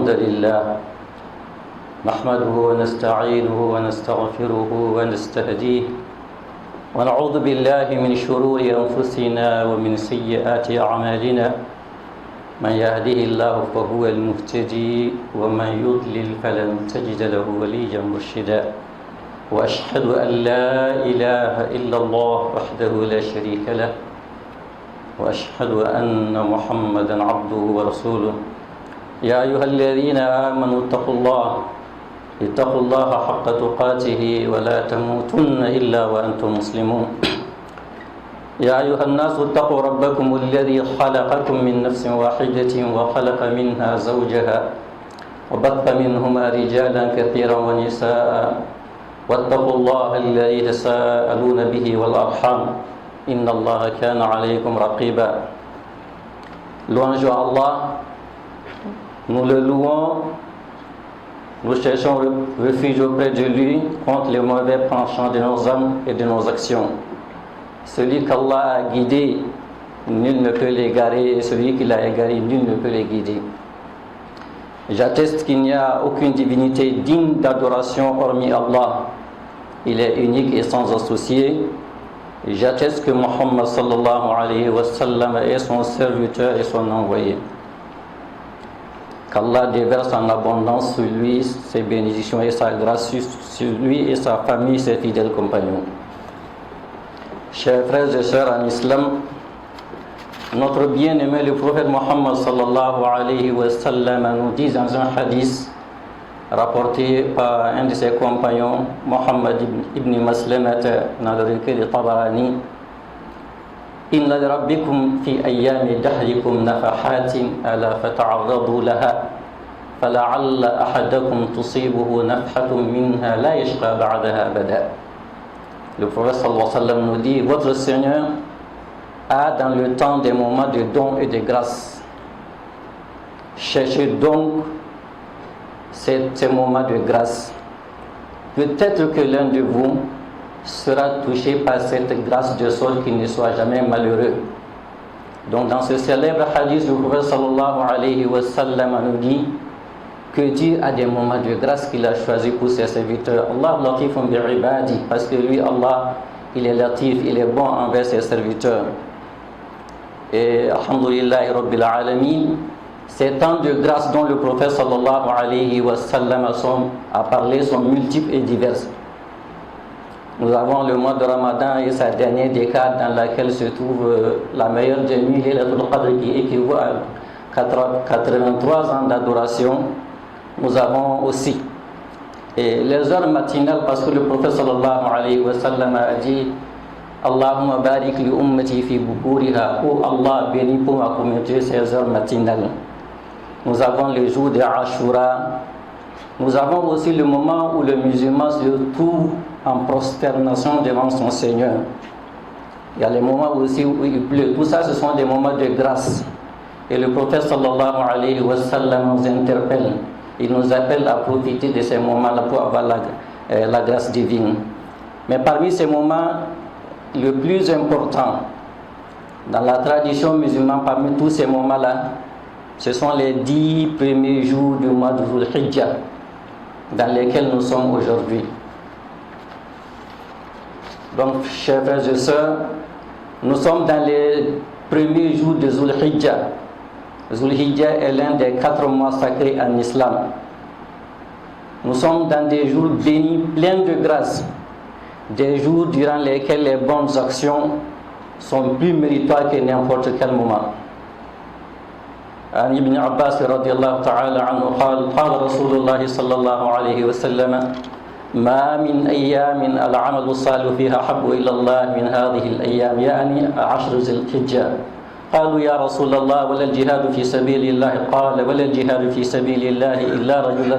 الحمد لله نحمده ونستعينه ونستغفره ونستهديه ونعوذ بالله من شرور أنفسنا ومن سيئات أعمالنا من يهده الله فهو المهتدي ومن يضلل فلن تجد له وليا مرشدا وأشهد أن لا إله إلا الله وحده لا شريك له وأشهد أن محمدا عبده ورسوله يا أيها الذين آمنوا اتقوا الله حق تقاته ولا تموتن إلا وأنتم مسلمون يا أيها الناس اتقوا ربكم الذي خلقكم من نفس واحدة وخلق منها زوجها وبث منهما رجالا كثيرا ونساء واتقوا الله الذي تساءلون به والأرحام إن الله كان عليكم رقيبا. Louange à Allah, nous le louons, nous cherchons refuge auprès de lui contre les mauvais penchants de nos âmes et de nos actions. Celui qu'Allah a guidé, nul ne peut l'égarer, et celui qui l'a égaré, nul ne peut les guider. J'atteste qu'il n'y a aucune divinité digne d'adoration hormis Allah. Il est unique et sans associé. J'atteste que Muhammad sallallahu alayhi wa sallam est son serviteur et son envoyé. Qu'Allah déverse en abondance sur lui ses bénédictions et sa grâce sur lui et sa famille, ses fidèles compagnons. Chers frères et sœurs en islam, notre bien-aimé le prophète Muhammad sallallahu alayhi wa sallam nous dit dans un hadith rapporté par un de ses compagnons, Muhammad ibn Maslamata, dans le recueil de Tabarani: Inna li rabbikum fi ayyami dahrikum nafahatin ala fata'arradu laha fala'alla ahadakum tusibuhu nafhatun minha la yashqa ba'daha abada. Le prophète sallallahu alayhi wa sallam nous dit: votre Seigneur a dans le temps des moments de dons et de grâce. Cherchez donc ces moments de grâce. Peut-être que l'un de vous sera touché par cette grâce de sorte qu'il ne soit jamais malheureux. Donc dans ce célèbre hadith, le prophète sallallahu alayhi wa sallam nous dit que Dieu a des moments de grâce qu'il a choisis pour ses serviteurs. Allah latifun bi'ibadi, parce que lui, Allah, il est latif, il est bon envers ses serviteurs. Et alhamdulillahi rabbil alamin, ces temps de grâce dont le prophète sallallahu alayhi wa sallam a parlé sont multiples et diverses. Nous avons le mois de Ramadan et sa dernière décade dans laquelle se trouve la meilleure des nuits, Laylatul Qadr, qui équivaut à 83 ans d'adoration. Nous avons aussi les heures matinales, parce que le prophète sallallahu alayhi wa sallam a dit: Allahumma barik li ummati fi bukuriha. Oh Allah, bénis pour ma communauté ces heures matinales. Nous avons les jours de Ashura. Nous avons aussi le moment où le musulman se trouve en prosternation devant son Seigneur. Il y a les moments aussi où il pleut. Tout ça, ce sont des moments de grâce. Et le prophète sallallahu alayhi wa sallam nous interpelle. Il nous appelle à profiter de ces moments-là pour avoir la grâce divine. Mais parmi ces moments, le plus important dans la tradition musulmane, parmi tous ces moments-là, ce sont les 10 premiers jours du mois de Dhul Hijjah dans lesquels nous sommes aujourd'hui. Donc, chers frères et sœurs, nous sommes dans les premiers jours de Dhul Hijjah. Dhul Hijjah est l'un des 4 mois sacrés en islam. Nous sommes dans des jours bénis, pleins de grâce, des jours durant lesquels les bonnes actions sont plus méritoires que n'importe quel moment. عن ابن عباس رضي الله تعالى عنه قال رسول الله صلى الله عليه وسلم: ما من أيام العمل الصالح فيها أحب إلى الله من هذه الأيام، يعني 10 ذي الحجة. قالوا يا رسول الله ولا الجهاد في سبيل الله؟ قال: ولا الجهاد في سبيل الله إلا رجل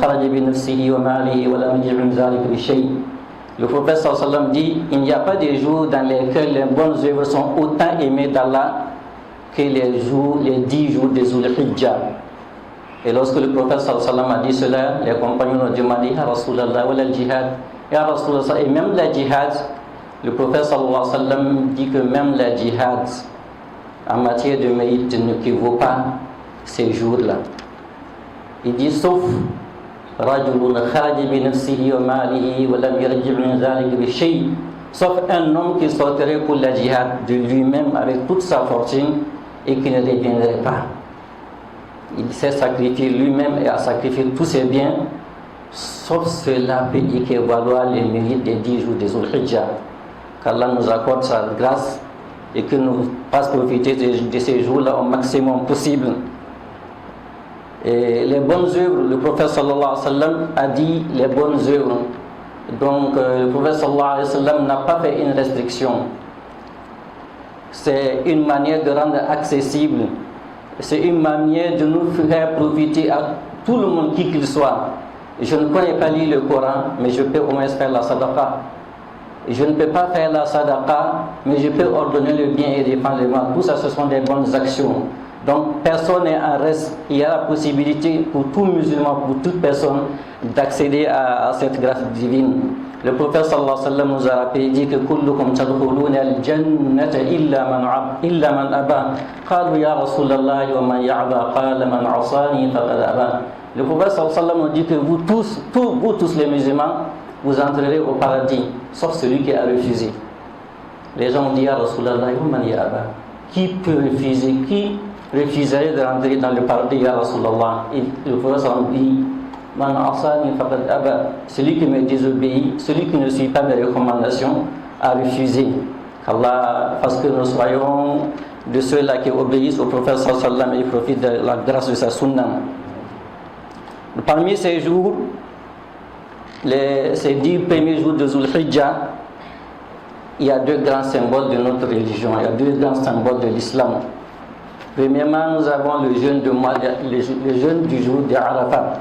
خرج بنفسه وماله ولم يجد من ذلك بشيء. Le prophète sallallahu alayhi wa sallam dit: il n'y a pas de jours dans lesquels les bonnes œuvres sont autant aimées d'Allah que les 10 jours de Dhul Hijjah. Et lorsque le prophète sallallahu alayhi wa sallam a dit cela, les compagnons ont demandé: Ya Rasulallah, wala al-jihad? Ya Rasulallah, et même la jihad, le prophète sallallahu alayhi wa sallam dit que même la jihad en matière de mérite ne prévaut pas ces jours-là. Il dit sauf rajulun kharaja bi nafsihi wa malihi wa lam yarji' min dhalika bi shay', sauf un homme qui sortirait pour la jihad de lui-même avec toute sa fortune et qui ne reviendrait pas. Il s'est sacrifié lui-même et a sacrifié tous ses biens, sauf cela peut équivaloir les mérites des 10 jours des Dhul-Hijjah. Qu'Allah nous accorde sa grâce et que nous fasse profiter de ces jours-là au maximum possible. Et les bonnes œuvres, le prophète sallallahu alayhi wa sallam a dit les bonnes œuvres. Donc le prophète sallallahu alayhi wa sallam n'a pas fait une restriction. C'est une manière de rendre accessible. C'est une manière de nous faire profiter à tout le monde, qui qu'il soit. Je ne connais pas lire le Coran, mais je peux au moins faire la sadaqa. Je ne peux pas faire la sadaqa, mais je peux ordonner le bien et défendre le mal. Tout ça, ce sont des bonnes actions. Donc personne n'est en reste. Il y a la possibilité pour tout musulman, pour toute personne, d'accéder à cette grâce divine. Le prophète sallallahu alayhi wa sallam nous a rappelé, dit que kullukum tadkhuluna al-jannata illa man aba. Qalu ya Rasulallah wa man ya'ba, qala man asani faqad aba. Le prophète sallallahu alayhi wa sallam nous dit que vous tous les musulmans, vous entrerez au paradis, sauf celui qui a refusé. Les gens ont dit ya Rasulallah wa man ya'ba. Qui peut refuser? Qui refuserait de rentrer dans le paradis, ya Rasulallah? Et le prophète sallallahu alayhi wa sallam dit man asani faqad aba, celui qui me désobéit, celui qui ne suit pas mes recommandations, a refusé. Qu'Allah fasse que nous soyons de ceux-là qui obéissent au prophète sallallahu alayhi wa sallam et profitent de la grâce de sa sunna. Parmi ces jours, ces 10 premiers jours de Dhul-Hijjah, il y a 2 grands symboles de notre religion, il y a 2 grands symboles de l'islam. Premièrement, nous avons le jeûne du jour de Arafat.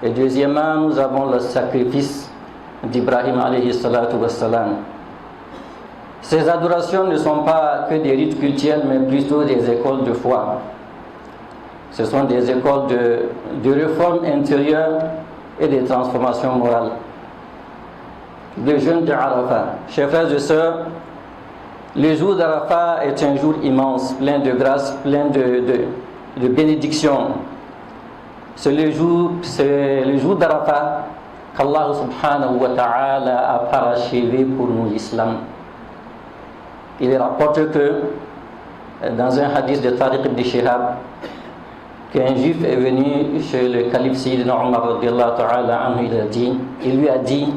Et deuxièmement, nous avons le sacrifice d'Ibrahim alayhi salatu wassalam. Ces adorations ne sont pas que des rites cultuels, mais plutôt des écoles de foi. Ce sont des écoles de réforme intérieure et de transformation morale. Le jeûne de Arafat. Chers frères et sœurs, le jour d'Arafat est un jour immense, plein de grâce, plein de bénédictions. C'est le jour d'Arafat qu'Allah subhanahu wa ta'ala a parachevé pour nous l'islam. Il rapporte que dans un hadith de Tariq ibn Shihab, qu'un juif est venu chez le calife Sayyidina Omar radiyallahu ta'ala anhu, il lui a dit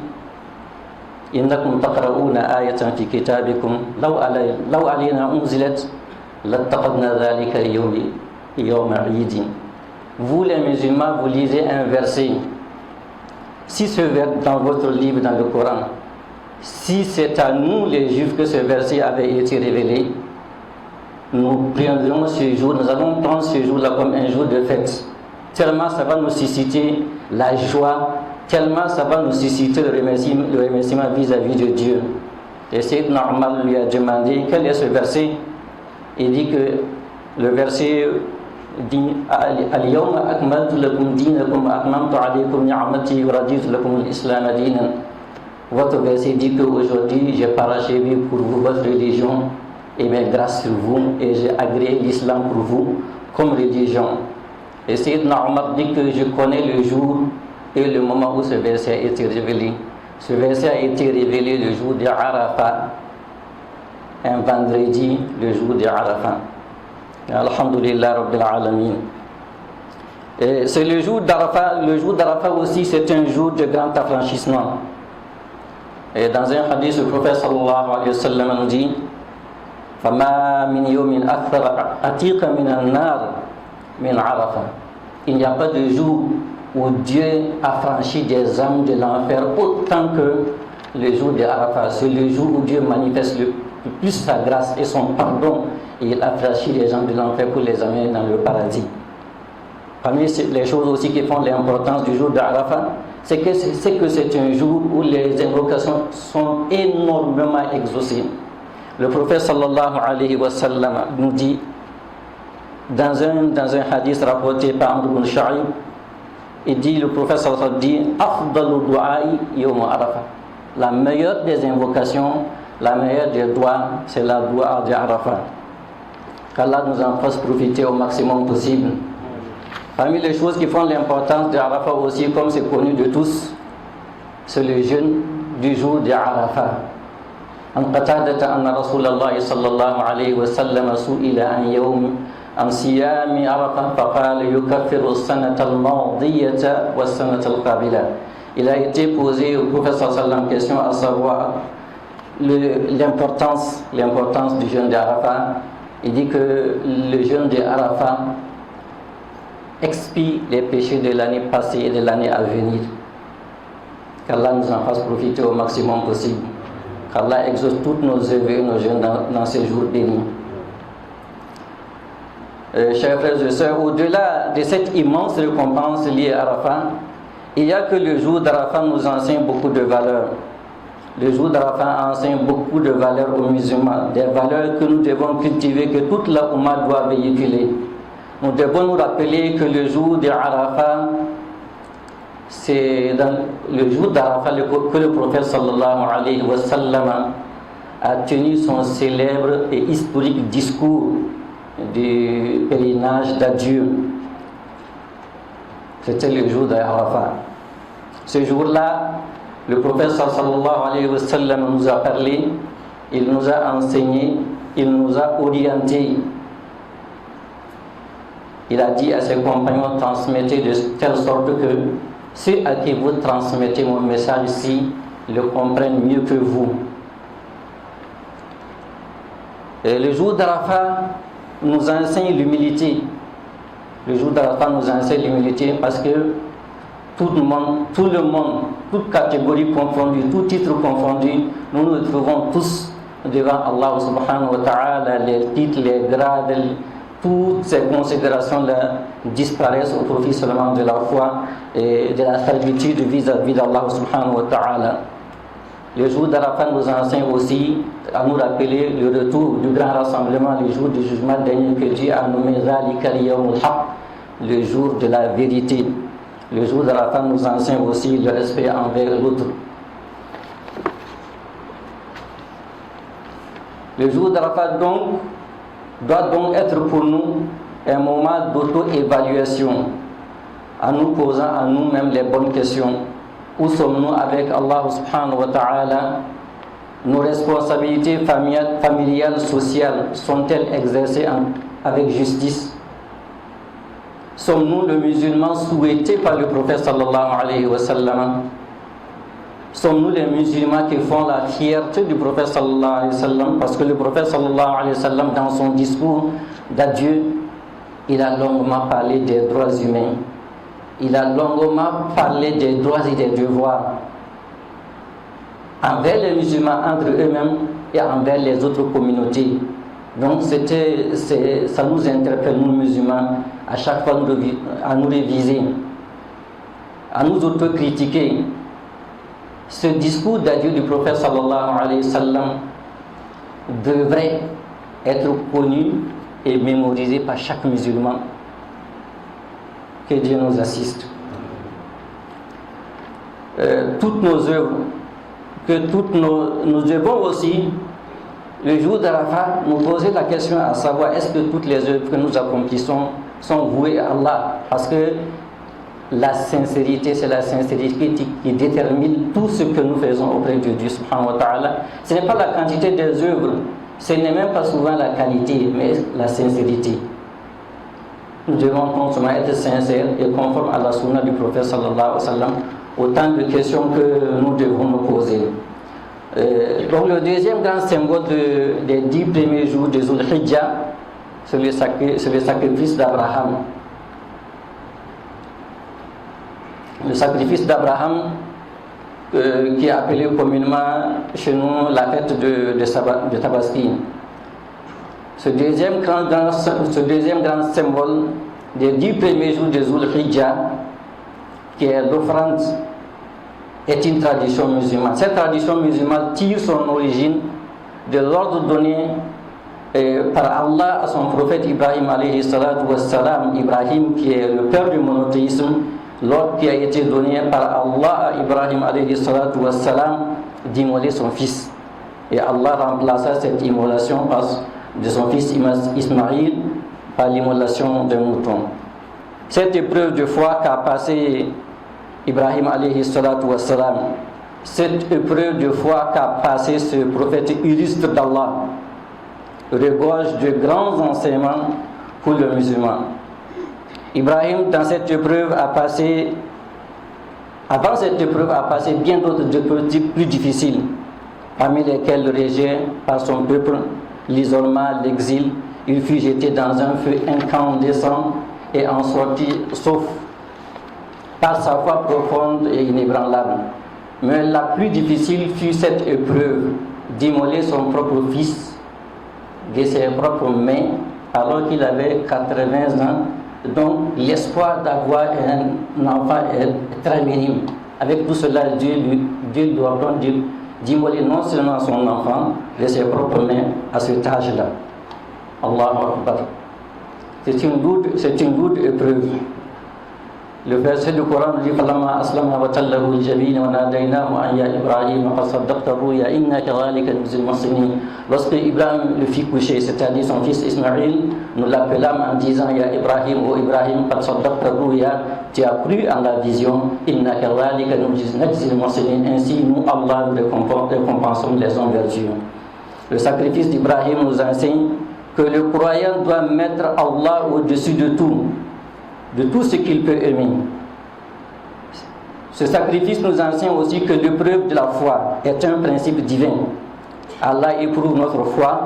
innakum taqra'una ayatan fi kitabikum law alayna unzilat lattaqadna dhalika yawma 'idin. Vous les musulmans, vous lisez un verset. Si ce verset dans votre livre, dans le Coran, si c'est à nous les juifs que ce verset avait été révélé, nous prendrons ce jour, nous allons prendre ce jour-là comme un jour de fête. Tellement ça va nous susciter la joie, tellement ça va nous susciter le remerciement vis-à-vis de Dieu. Et Sayyidina Omar lui a demandé quel est ce verset. Il dit que le verset dit Al-yawma akmaltu lakum dinakum wa atmamtu alaykum ni'mati wa raditu lakum al-islam dinan. Votre verset dit qu'aujourd'hui j'ai parachevé pour vous votre religion et mes grâces sur vous, et j'ai agréé l'islam pour vous comme religion. Et Sayyidina Omar dit que je connais le jour et le moment où ce verset a été révélé. Ce verset a été révélé le jour de Arafat, un vendredi, le jour de Arafat. Alhamdulillah Rabbil Alamin. C'est le jour d'Arafat. Le jour d'Arafat aussi, c'est un jour de grand affranchissement. Et dans un hadith, le prophète sallallahu alayhi wa sallam nous dit فَمَا مِنْ يَوْمٍ أَكْثَرَ أَتِيقًا مِنَ النَّارِ مِنْ عَرَفَةٍ. Il n'y a pas de jour où Dieu a franchi des âmes de l'enfer autant que le jour de Arafat. C'est le jour où Dieu manifeste le plus sa grâce et son pardon, et il a franchi les âmes de l'enfer pour les amener dans le paradis. Parmi les choses aussi qui font l'importance du jour de Arafat, c'est que c'est un jour où les invocations sont énormément exaucées. Le prophète sallallahu alayhi wa sallam nous dit dans un hadith rapporté par Amr ibn Shu'ayb, il dit, le prophète sallallahu alayhi wa sallam dit Afdalu du'a'i yawm Arafat. La meilleure des invocations, la meilleure des doigts, c'est la doua de Arafat. Qu'Allah nous en fasse profiter au maximum possible. Parmi les choses qui font l'importance de Arafat aussi, comme c'est connu de tous, c'est le jeûne du jour de Arafat. عن قتادة أن رسول الله صلى الله عليه وسلم سئل عن صيام عرفة فقال يكفر السنة الماضية والسنة القابلة. Il a été posé au prophète sallallahu alayhi wa sallam question à savoir l'importance du jeûne d'Arafat. Il dit que le jeûne d'Arafat expie les péchés de l'année passée et de l'année à venir. Qu'Allah nous en fasse profiter au maximum possible. Qu'Allah exauce toutes nos œuvres et nos jeûnes dans ces jours bénis. Chers frères et sœurs, au-delà de cette immense récompense liée à Arafat, il y a que le jour d'Arafat nous enseigne beaucoup de valeurs. Le jour d'Arafat enseigne beaucoup de valeurs aux musulmans, des valeurs que nous devons cultiver, que toute la Ummah doit véhiculer. Nous devons nous rappeler que le jour d'Arafat, c'est dans le jour d'Arafat que le prophète sallallahu alayhi wa sallam a tenu son célèbre et historique discours du pèlerinage d'adieu. C'était le jour d'Arafat. Ce jour-là, le prophète sallallahu alayhi wa sallam nous a parlé, il nous a enseigné, il nous a orienté. Il a dit à ses compagnons, transmettez de telle sorte que ceux à qui vous transmettez mon message ici le comprennent mieux que vous. Et le jour d'Arafat nous enseigne l'humilité. Le jour d'Arafat nous enseigne l'humilité parce que tout le monde, toute catégorie confondue, tout titre confondu, nous nous trouvons tous devant Allah subhanahu wa ta'ala. Les titres, les grades, toutes ces considérations-là disparaissent au profit seulement de la foi et de la servitude vis-à-vis d'Allah subhanahu wa ta'ala. Le jour d'Arafat nous enseigne aussi à nous rappeler le retour du grand rassemblement, le jour du jugement dernier que Dieu a nommé Zalika al-yawmul haq, le jour de la vérité. Le jour d'Arafat nous enseigne aussi le respect envers l'autre. Le jour d'Arafat doit donc être pour nous un moment d'auto-évaluation, en nous posant à nous-mêmes les bonnes questions. Où sommes-nous avec Allah subhanahu wa ta'ala? Nos responsabilités familiales, sociales sont-elles exercées avec justice? Sommes-nous le musulman souhaité par le prophète sallallahu alayhi wa sallam? Sommes-nous les musulmans qui font la fierté du prophète sallallahu alayhi wa sallam? Parce que le prophète sallallahu alayhi wa sallam, dans son discours d'adieu, il a longuement parlé des droits humains. Il a longuement parlé des droits et des devoirs envers les musulmans, entre eux-mêmes et envers les autres communautés. Donc ça nous interpelle, nous musulmans, à chaque fois à nous réviser, à nous autocritiquer. Ce discours d'adieu du prophète sallallahu alayhi wa sallam devrait être connu et mémorisé par chaque musulman. Que Dieu nous assiste. Toutes nos œuvres, nous devons aussi, le jour d'Arafat, nous poser la question à savoir est-ce que toutes les œuvres que nous accomplissons sont vouées à Allah? Parce que la sincérité, c'est la sincérité qui détermine tout ce que nous faisons auprès de Dieu subhanahu wa ta'ala. Ce n'est pas la quantité des œuvres, ce n'est même pas souvent la qualité, mais la sincérité. Nous devons constamment être sincères et conformes à la sunna du prophète sallallahu alayhi wa sallam. Autant de questions que nous devons nous poser. Donc le deuxième grand symbole des 10 premiers jours de Zul Hijjah, c'est le sacrifice d'Abraham. Le sacrifice d'Abraham, qui est appelé communément chez nous la fête de Tabaski. Ce deuxième grand symbole des 10 premiers jours de Zul Hijjah, qui est l'offrande, est une tradition musulmane. Cette tradition musulmane tire son origine de l'ordre donné par Allah à son prophète Ibrahim alayhi salatu wassalam. Ibrahim, qui est le père du monothéisme, l'ordre qui a été donné par Allah à Ibrahim alayhi salatu wassalam d'immoler son fils. Et Allah remplaça cette immolation de son fils Ismaïl par l'immolation d'un mouton. Cette épreuve de foi qu'a passé Ibrahim alayhi salatu wassalam, cette épreuve de foi qu'a passé ce prophète illustre d'Allah, regorge de grands enseignements pour le musulman. Ibrahim, dans cette épreuve, avant cette épreuve, a passé bien d'autres épreuves plus difficiles, parmi lesquelles le rejet par son peuple, l'isolement, l'exil. Il fut jeté dans un feu incandescent et en sortit, sauf par sa foi profonde et inébranlable. Mais la plus difficile fut cette épreuve d'immoler son propre fils de ses propres mains alors qu'il avait 80 ans. Donc l'espoir d'avoir un enfant est très minime. Avec tout cela, Dieu lui ordonne d'immoler non seulement son enfant de ses propres mains à cet âge-là. Allahu Akbar. C'est une lourde épreuve. Le verset du Coran dit فَلَمَّا أَسْلَمَا وَتَلَّهُ لِلْجَبِينِ وَنَادَيْنَاهُ أَنْ يَا إِبْرَاهِيمَ قَدْ صَدَّقْتَ الرُّؤْيَا إِنَّا كَذَلِكَ نَجْزِي الْمُحْسِنِينَ. Lorsque Ibrahim le fit coucher, c'est-à-dire son fils Ismaïl, nous l'appelâmes en disant Ya Ibrahim, ô Ibrahim, قَدْ صَدَّقْتَ الرُّؤْيَا, tu as cru en la vision, إِنَّا كَذَلِكَ نَجْزِي الْمُحْسِنِينَ. Ainsi nous Allah nous récompensons les hommes vertueux. Le sacrifice d'Ibrahim nous enseigne que le croyant doit mettre Allah au-dessus de tout ce qu'il peut aimer. Ce sacrifice nous enseigne aussi que l'épreuve de la foi est un principe divin. Allah éprouve notre foi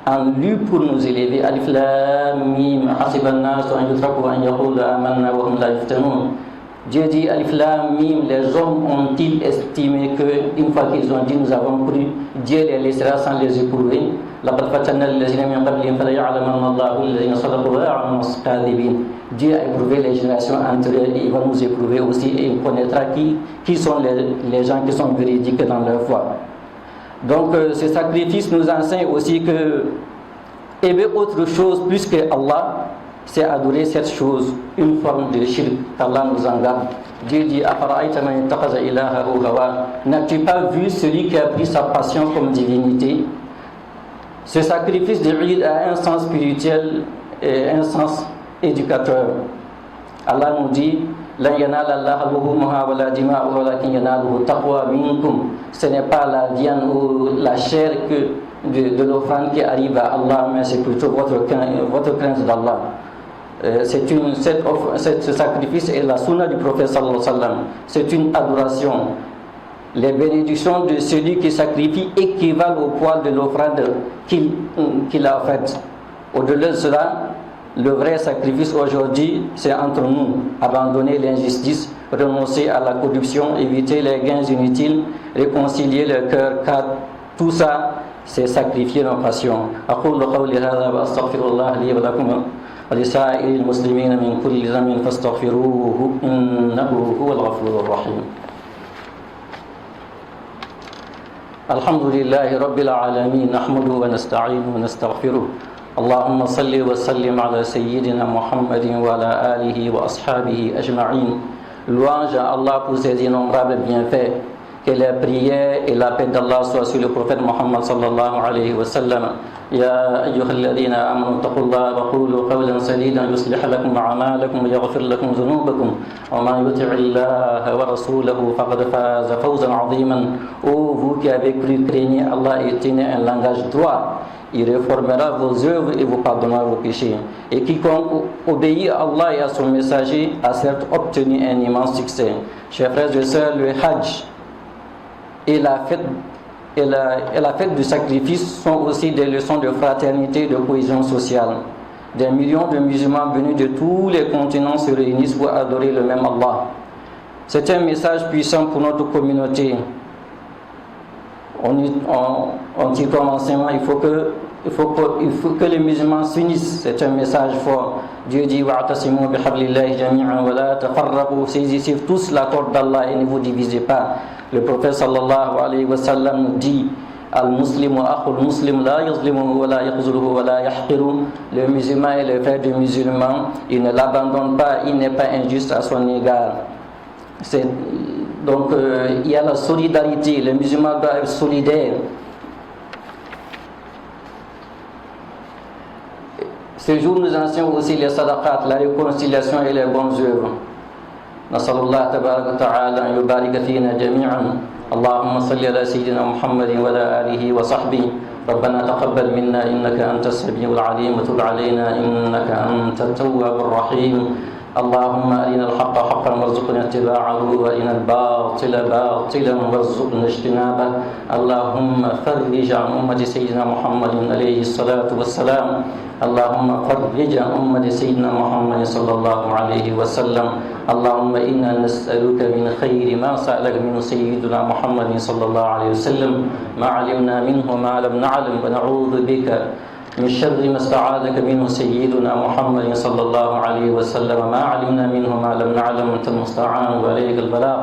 en lui pour nous élever. Alif Lam Mim, hasiban nas an yutraku an yaqulu amanna wa hum la yuftanun. Dieu dit Alif Lam Mim, les hommes ont-ils estimé que une fois qu'ils ont dit nous avons cru, Dieu les laissera sans les éprouver. لقد فتنا الذين من قبلهم فليعلمن الله الذين صدقوا ويعلم الكاذبين. Dieu a éprouvé les générations antérieures et il va nous éprouver aussi et il connaîtra qui sont les gens qui sont véridiques dans leur foi. Donc ce sacrifice nous enseigne aussi que aimer autre chose plus que Allah, c'est adorer cette chose, une forme de shirk, qu'Allah nous en garde. Dieu dit Afara'ayta man ittakhadha ilahahu hawa. N'as-tu pas vu celui qui a pris sa passion comme divinité? Ce sacrifice de l'Eid a un sens spirituel et un sens éducateur. Allah nous dit La yanala Allaha luhumuha wa la dima'uha walakin yanaluhu taqwa minkum. Ce n'est pas la viande ou la chair de l'offrande qui arrive à Allah, mais c'est plutôt votre crainte d'Allah. Ce sacrifice est la sunna du prophète sallallahu alayhi wa sallam. C'est une adoration. Les bénédictions de celui qui sacrifie équivalent au poids de l'offrande qu'il a faite. Au-delà de cela, le vrai sacrifice aujourd'hui, c'est entre nous. Abandonner l'injustice, renoncer à la corruption, éviter les gains inutiles, réconcilier le cœur, car tout ça, c'est sacrifier nos passions. أقول قولي هذا وأستغفر الله لي ولكم ولسائر المسلمين من كل ذنب فاستغفروه إنه هو الغفور الرحيم. الحمد لله رب العالمين نحمده ونستعينه ونستغفره. اللهم صل وسلم على سيدنا محمد وعلى آله وأصحابه أجمعين. Louange à Allah pour ses innombrables bienfaits. Que les prières et la paix d'Allah soient sur le prophète Muhammad sallallahu alayhi wa sallam. يا أيها الذين آمنوا اتقوا الله وقولوا قولا سديدا يصلح لكم أعمالكم ويغفر لكم ذنوبكم ومن يطع الله ورسوله فقد فاز فوزا عظيما. Ô vous qui avez cru, craignez Allah et tenez un langage droit. Il réformera vos œuvres et vous pardonnera vos péchés. Et quiconque obéit à Allah et à son messager a certes obtenu un immense succès. Chers frères et sœurs, le Hajj et la fête du sacrifice sont aussi des leçons de fraternité et de cohésion sociale. Des millions de musulmans venus de tous les continents se réunissent pour adorer le même Allah. C'est un message puissant pour notre communauté. On tire comme enseignement, il faut que les musulmans s'unissent. C'est un message fort. Dieu dit wa'tasimu bihablillahi jami'an wa la tafarraqu. Saisissez tous l'accord d'Allah et ne vous divisez pas. Le prophète sallallahu alayhi wa sallam nous dit Al-Muslimu akhul muslim la yazlimuhu wa la yakhzuluhu wa la yahqiru. Le musulman est le frère du musulman, il ne l'abandonne pas, il n'est pas injuste à son égard. Donc il y a la solidarité, les musulmans doivent être solidaires. Ce jour nous enseigne aussi les sadaqat, la réconciliation et les bonnes œuvres. نسأل الله تبارك وتعالى أن يبارك فينا جميعا. اللهم صل على سيدنا محمد وعلى آله وصحبه. ربنا تقبل منا إنك أنت السميع العليم وتب علينا إنك أنت التواب الرحيم. اللهم أرنا الحق حقا وارزقنا اتباعه وأرنا الباطل باطلا وارزقنا اجتنابه. اللهم فرج عن أمة سيدنا محمد عليه الصلاة والسلام. اللهم فرج عن أمة سيدنا محمد صلى الله عليه وسلم. اللهم إنا نسألك من خير ما سألك منه سيدنا محمد صلى الله عليه وسلم ما علمنا منه ما لم نعلم ونعوذ بك من شر ما استعاذك منه سيدنا محمد صلى الله عليه وسلم ما علمنا منه ما لم نعلم أنت المستعان وعليك البلاغ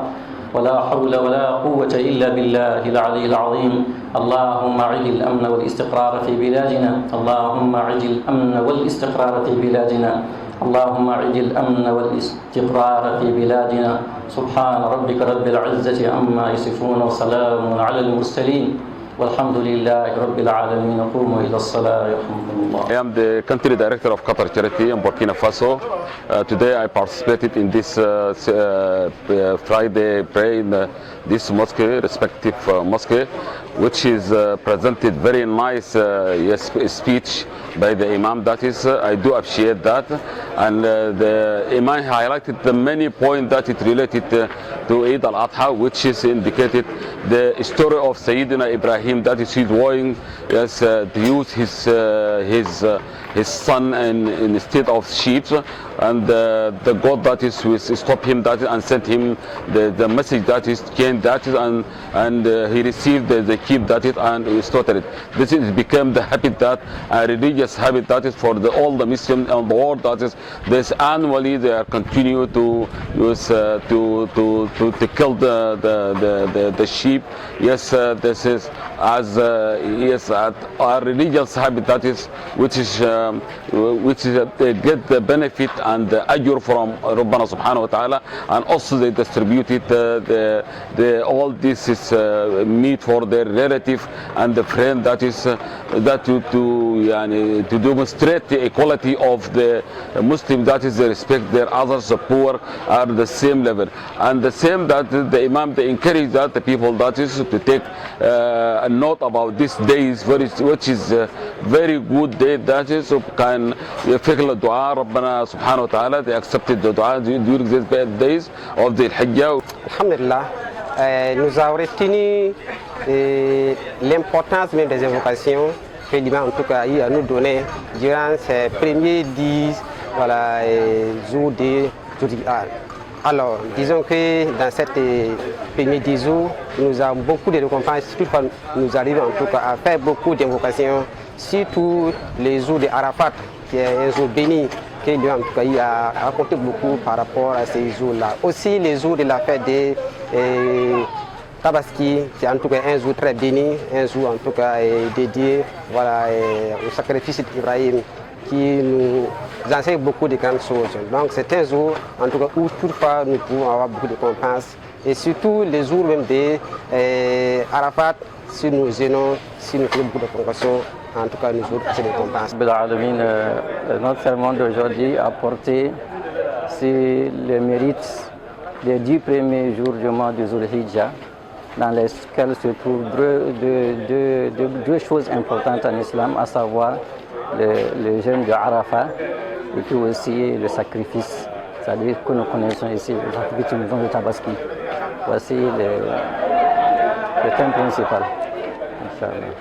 ولا حول ولا قوة إلا بالله العلي العظيم. اللهم أعد الأمن والاستقرار في بلادنا. اللهم أعد الأمن والاستقرار في بلادنا. اللهم أعد الأمن والاستقرار في بلادنا. سبحان ربك رب العزة عما يصفون وسلام على المرسلين والحمد لله رب العالمين. قوموا إلى الصلاة يرحمكم الله. I am the country director of Qatar Charity in Burkina Faso. Today I participated in this Friday prayer in this mosque, respective mosque, which is presented very nice speech by the Imam. That is, I do appreciate that. And the Imam highlighted the many points that it related to Eid al-Adha, which is indicated the story of Sayyidina Ibrahim, that is his going to use his son instead of sheep, and the God that is stop him that is, and sent him the message that is came that is, and he received the keep that is, and he slaughtered it. This is became the habit, that a religious habit that is for all the Muslims on the world, that is this annually they are continue to use to kill the sheep. Yes, this is as our religious habit, that is which is they get the benefit and the ajr from Rabbana subhanahu wa ta'ala, and also they distributed all this is meat for their relative and the friend, that is that to demonstrate the equality of the Muslim, that is they respect their others, the poor are the same level, and the same that the Imam they encourage that the people that is to take a note about this day is which is very good day, that is can يفعل الدعاء ربنا سبحانه وتعالى they accepted the dua during these bad days of the Hajj. Alhamdulillah, nous avons retenu l'importance même des invocations que l'imam en tout cas a nous donné durant ces premiers 10 jours de Zulhijja. Alors, disons que dans ces premiers 10 jours, nous avons beaucoup de récompenses. Toutefois, nous arrivons en tout cas à faire beaucoup d'invocations, surtout les jours de Arafat, qui est un jour béni, que lui en tout cas il a raconté beaucoup par rapport à ces jours-là. Aussi les jours de la fête de Tabaski, qui est en tout cas un jour très béni, un jour en tout cas dédié au sacrifice d'Ibrahim, qui nous enseigne beaucoup de grandes choses. Donc c'est un jour en tout cas où toutefois nous pouvons avoir beaucoup de récompenses, et surtout les jours même de Arafat, si nous gênons, si nous faisons beaucoup de provocations, en tout cas nous aurons assez de récompenses. Notre sermon d'aujourd'hui a porté sur les mérites des 10 premiers jours du mois de Zulhijja, dans lesquels se trouvent deux choses importantes en islam, à savoir le jeûne de Arafat et puis aussi le sacrifice, c'est-à-dire que nous connaissons ici, le sacrifice de Tabaski. Voici le thème principal. Inch'Allah.